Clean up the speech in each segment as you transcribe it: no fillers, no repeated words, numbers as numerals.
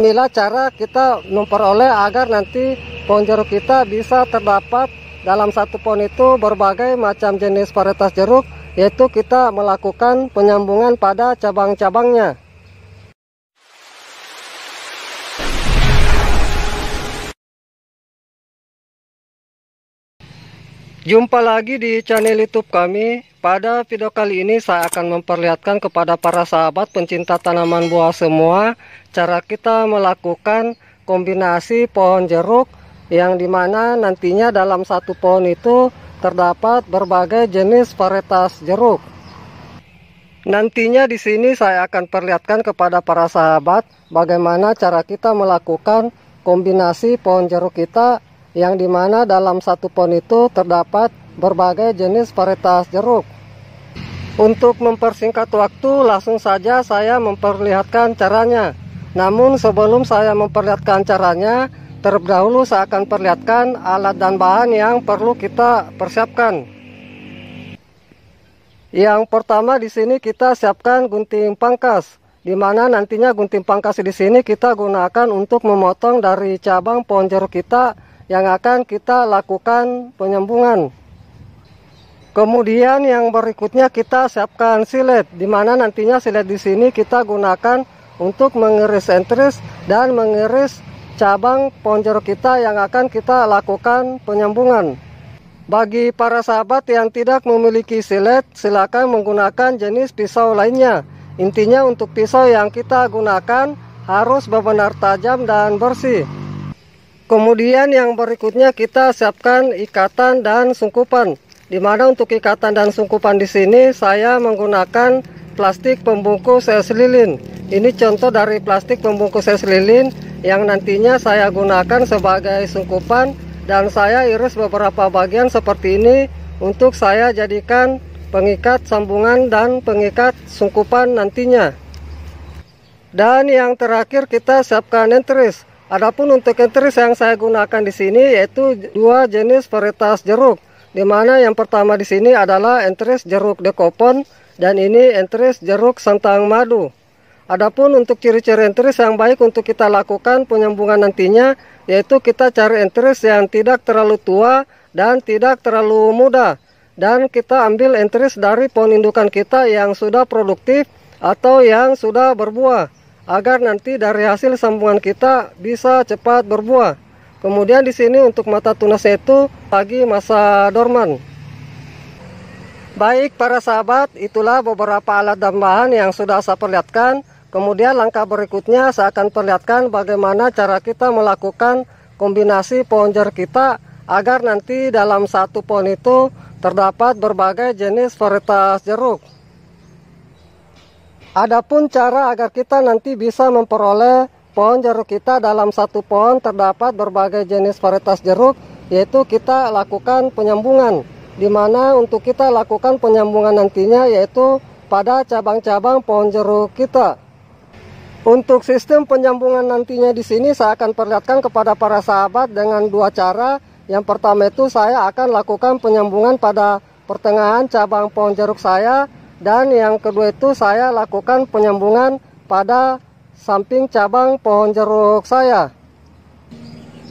inilah cara kita memperoleh agar nanti pohon jeruk kita bisa terdapat dalam satu pohon itu berbagai macam jenis varietas jeruk, yaitu kita melakukan penyambungan pada cabang-cabangnya. Jumpa lagi di channel YouTube kami. Pada video kali ini saya akan memperlihatkan kepada para sahabat pencinta tanaman buah semua cara kita melakukan kombinasi pohon jeruk yang dimana nantinya dalam satu pohon itu terdapat berbagai jenis varietas jeruk. Nantinya di sini saya akan perlihatkan kepada para sahabat bagaimana cara kita melakukan kombinasi pohon jeruk kita yang dimana dalam satu pohon itu terdapat berbagai jenis varietas jeruk. Untuk mempersingkat waktu, langsung saja saya memperlihatkan caranya. Namun sebelum saya memperlihatkan caranya, terlebih dahulu saya akan perlihatkan alat dan bahan yang perlu kita persiapkan. Yang pertama di sini kita siapkan gunting pangkas, di mana nantinya gunting pangkas di sini kita gunakan untuk memotong dari cabang pohon jeruk kita yang akan kita lakukan penyambungan. Kemudian yang berikutnya kita siapkan silet, di mana nantinya silet di sini kita gunakan untuk mengiris entris dan mengiris cabang pohon jeruk kita yang akan kita lakukan penyambungan. Bagi para sahabat yang tidak memiliki silet, silakan menggunakan jenis pisau lainnya. Intinya untuk pisau yang kita gunakan harus benar-benar tajam dan bersih. Kemudian yang berikutnya kita siapkan ikatan dan sungkupan. Di mana untuk ikatan dan sungkupan di sini saya menggunakan plastik pembungkus es lilin. Ini contoh dari plastik pembungkus es lilin yang nantinya saya gunakan sebagai sungkupan dan saya iris beberapa bagian seperti ini untuk saya jadikan pengikat sambungan dan pengikat sungkupan nantinya. Dan yang terakhir kita siapkan entris. Adapun untuk entris yang saya gunakan di sini yaitu dua jenis varietas jeruk, di mana yang pertama di sini adalah entris jeruk dekopon dan ini entris jeruk sentang madu. Adapun untuk ciri-ciri entris yang baik untuk kita lakukan penyambungan nantinya yaitu kita cari entris yang tidak terlalu tua dan tidak terlalu muda, dan kita ambil entris dari pohon indukan kita yang sudah produktif atau yang sudah berbuah, agar nanti dari hasil sambungan kita bisa cepat berbuah. Kemudian di sini untuk mata tunasnya itu lagi masa dorman. Baik para sahabat, itulah beberapa alat dan bahan yang sudah saya perlihatkan. Kemudian langkah berikutnya saya akan perlihatkan bagaimana cara kita melakukan kombinasi pohon jeruk kita agar nanti dalam satu pohon itu terdapat berbagai jenis varietas jeruk. Adapun cara agar kita nanti bisa memperoleh pohon jeruk kita dalam satu pohon terdapat berbagai jenis varietas jeruk, yaitu kita lakukan penyambungan, di mana untuk kita lakukan penyambungan nantinya yaitu pada cabang-cabang pohon jeruk kita. Untuk sistem penyambungan nantinya di sini saya akan perlihatkan kepada para sahabat dengan dua cara. Yang pertama itu saya akan lakukan penyambungan pada pertengahan cabang pohon jeruk saya. Dan yang kedua itu saya lakukan penyambungan pada samping cabang pohon jeruk saya.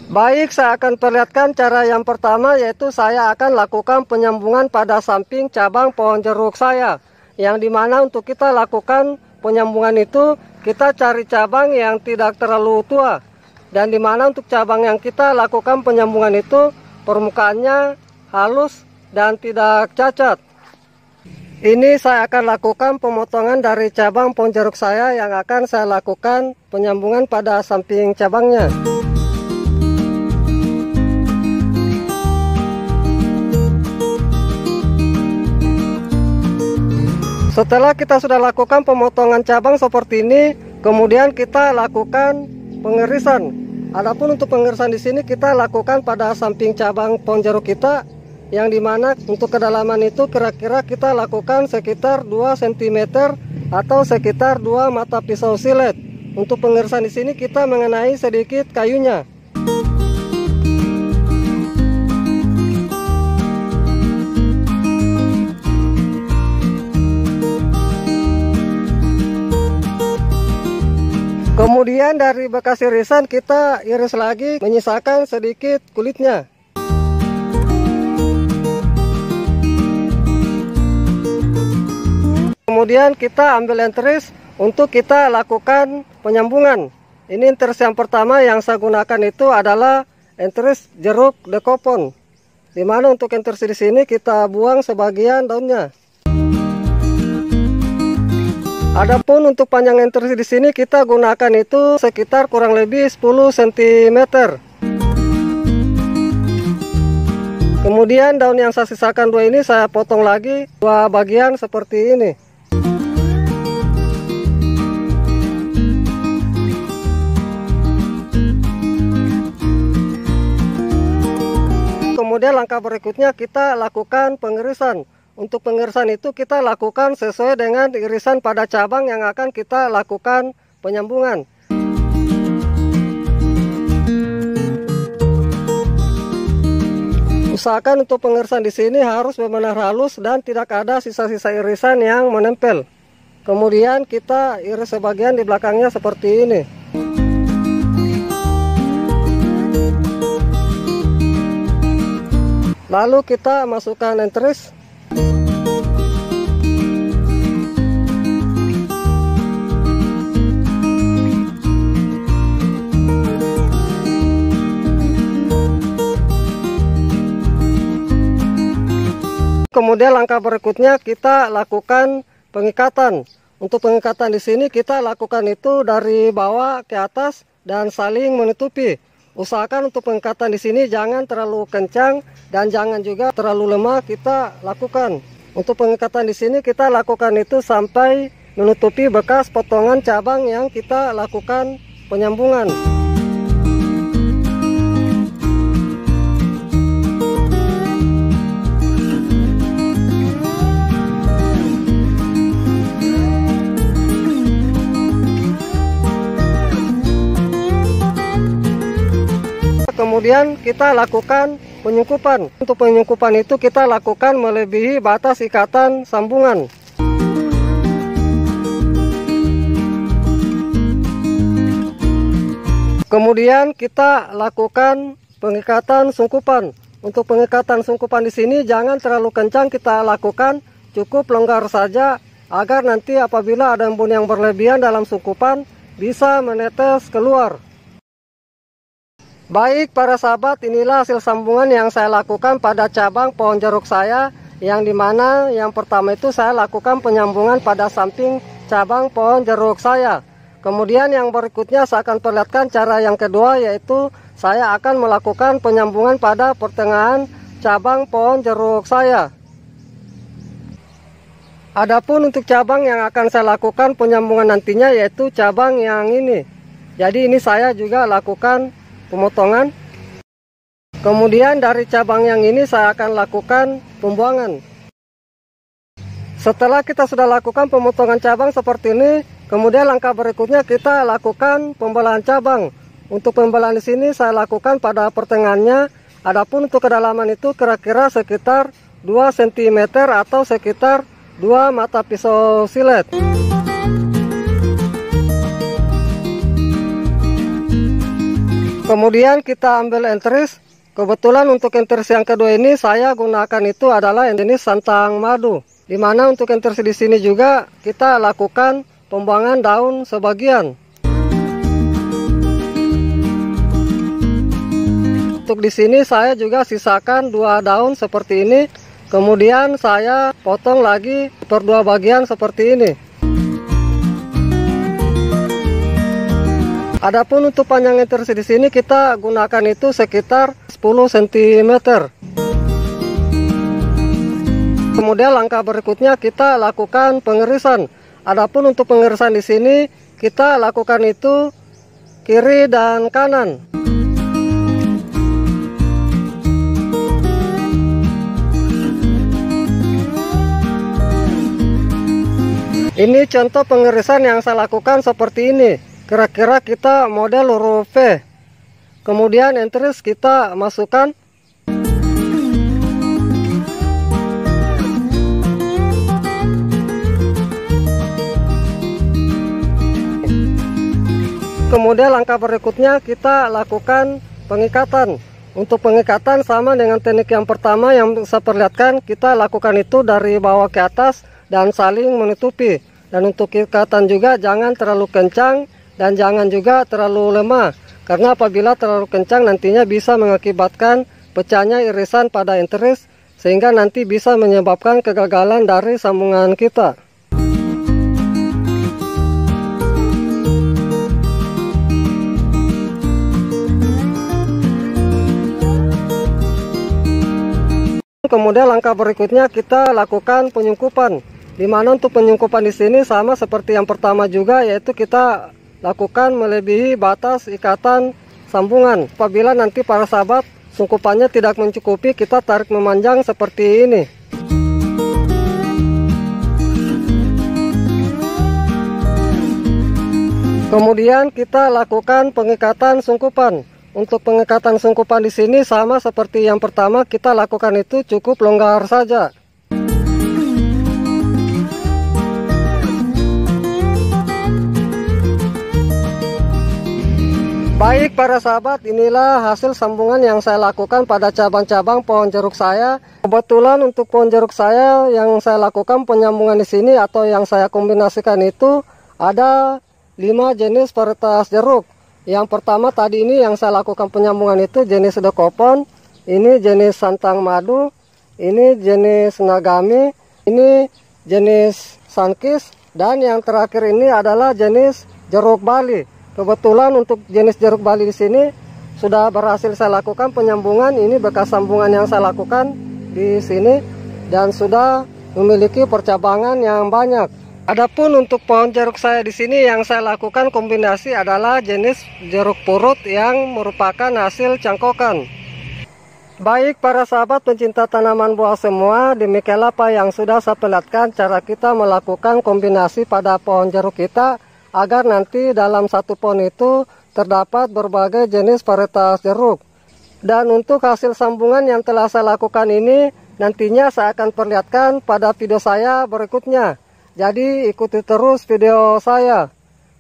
Baik, saya akan perlihatkan cara yang pertama yaitu saya akan lakukan penyambungan pada samping cabang pohon jeruk saya. Yang dimana untuk kita lakukan penyambungan itu kita cari cabang yang tidak terlalu tua. Dan dimana untuk cabang yang kita lakukan penyambungan itu permukaannya halus dan tidak cacat. Ini saya akan lakukan pemotongan dari cabang pohon jeruk saya yang akan saya lakukan penyambungan pada samping cabangnya. Setelah kita sudah lakukan pemotongan cabang seperti ini, kemudian kita lakukan pengirisan. Adapun untuk pengirisan di sini kita lakukan pada samping cabang pohon jeruk kita, yang dimana untuk kedalaman itu kira-kira kita lakukan sekitar 2 cm atau sekitar 2 mata pisau silet. Untuk pengirisan di sini kita mengenai sedikit kayunya. Kemudian Kemudian dari bekas irisan kita iris lagi, menyisakan sedikit kulitnya. Kemudian kita ambil enteris untuk kita lakukan penyambungan. Ini enteris yang pertama yang saya gunakan itu adalah enteris jeruk dekopon. Dimana untuk enteris di sini kita buang sebagian daunnya. Adapun untuk panjang enteris di sini kita gunakan itu sekitar kurang lebih 10 cm. Kemudian daun yang saya sisakan dua ini saya potong lagi dua bagian seperti ini. Kemudian langkah berikutnya kita lakukan pengirisan. Untuk pengirisan itu kita lakukan sesuai dengan irisan pada cabang yang akan kita lakukan penyambungan. Usahakan untuk pengirisan di sini harus benar-benar halus dan tidak ada sisa-sisa irisan yang menempel. Kemudian kita iris sebagian di belakangnya seperti ini. Lalu kita masukkan enteris. Kemudian langkah berikutnya kita lakukan pengikatan. Untuk pengikatan di sini kita lakukan itu dari bawah ke atas dan saling menutupi. Usahakan untuk pengikatan di sini jangan terlalu kencang dan jangan juga terlalu lemah kita lakukan. Untuk pengikatan di sini kita lakukan itu sampai menutupi bekas potongan cabang yang kita lakukan penyambungan. Kemudian kita lakukan penyungkupan. Untuk penyungkupan itu kita lakukan melebihi batas ikatan sambungan. Kemudian kita lakukan pengikatan sungkupan. Untuk pengikatan sungkupan di sini jangan terlalu kencang kita lakukan, cukup longgar saja agar nanti apabila ada embun yang berlebihan dalam sungkupan bisa menetes keluar. Baik para sahabat, inilah hasil sambungan yang saya lakukan pada cabang pohon jeruk saya, yang dimana yang pertama itu saya lakukan penyambungan pada samping cabang pohon jeruk saya. Kemudian yang berikutnya saya akan perlihatkan cara yang kedua, yaitu saya akan melakukan penyambungan pada pertengahan cabang pohon jeruk saya. Adapun untuk cabang yang akan saya lakukan penyambungan nantinya yaitu cabang yang ini. Jadi ini saya juga lakukan pemotongan. Kemudian dari cabang yang ini saya akan lakukan pembuangan. Setelah kita sudah lakukan pemotongan cabang seperti ini, kemudian langkah berikutnya kita lakukan pembelahan cabang. Untuk pembelahan di sini saya lakukan pada pertengahannya. Adapun untuk kedalaman itu kira-kira sekitar 2 cm atau sekitar 2 mata pisau silet. Kemudian kita ambil enteris. Kebetulan untuk enteris yang kedua ini saya gunakan itu adalah jenis santang madu. Dimana untuk enteris di sini juga kita lakukan pembuangan daun sebagian. Untuk di sini saya juga sisakan 2 daun seperti ini. Kemudian saya potong lagi per 2 bagian seperti ini. Adapun untuk panjang enteris di sini kita gunakan itu sekitar 10 cm. Kemudian langkah berikutnya kita lakukan pengirisan. Adapun untuk pengirisan di sini kita lakukan itu kiri dan kanan. Ini contoh pengirisan yang saya lakukan seperti ini. Kira-kira kita model huruf V. Kemudian enteris kita masukkan. Kemudian langkah berikutnya kita lakukan pengikatan. Untuk pengikatan sama dengan teknik yang pertama yang saya perlihatkan, kita lakukan itu dari bawah ke atas dan saling menutupi. Dan untuk ikatan juga jangan terlalu kencang dan jangan juga terlalu lemah. Karena apabila terlalu kencang nantinya bisa mengakibatkan pecahnya irisan pada enteris, sehingga nanti bisa menyebabkan kegagalan dari sambungan kita. Kemudian langkah berikutnya kita lakukan penyungkupan. Di mana untuk penyungkupan di sini sama seperti yang pertama juga, yaitu kita lakukan melebihi batas ikatan sambungan. Apabila nanti para sahabat sungkupannya tidak mencukupi, kita tarik memanjang seperti ini. Kemudian kita lakukan pengikatan sungkupan. Untuk pengikatan sungkupan di sini sama seperti yang pertama, kita lakukan itu cukup longgar saja. Baik para sahabat, inilah hasil sambungan yang saya lakukan pada cabang-cabang pohon jeruk saya. Kebetulan untuk pohon jeruk saya yang saya lakukan penyambungan di sini atau yang saya kombinasikan itu ada 5 jenis varietas jeruk. Yang pertama tadi ini yang saya lakukan penyambungan itu jenis Dekopon, ini jenis Santang Madu, ini jenis Nagami, ini jenis Sankis, dan yang terakhir ini adalah jenis jeruk Bali. Kebetulan untuk jenis jeruk Bali di sini sudah berhasil saya lakukan penyambungan. Ini bekas sambungan yang saya lakukan di sini dan sudah memiliki percabangan yang banyak. Adapun untuk pohon jeruk saya di sini yang saya lakukan kombinasi adalah jenis jeruk purut yang merupakan hasil cangkokan. Baik para sahabat pencinta tanaman buah semua, demikianlah apa yang sudah saya perlihatkan cara kita melakukan kombinasi pada pohon jeruk kita, agar nanti dalam satu pohon itu terdapat berbagai jenis varietas jeruk. Dan untuk hasil sambungan yang telah saya lakukan ini, nantinya saya akan perlihatkan pada video saya berikutnya. Jadi ikuti terus video saya.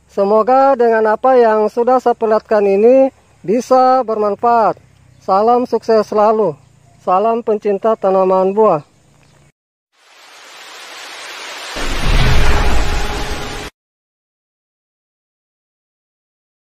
Semoga dengan apa yang sudah saya perlihatkan ini bisa bermanfaat. Salam sukses selalu. Salam pencinta tanaman buah.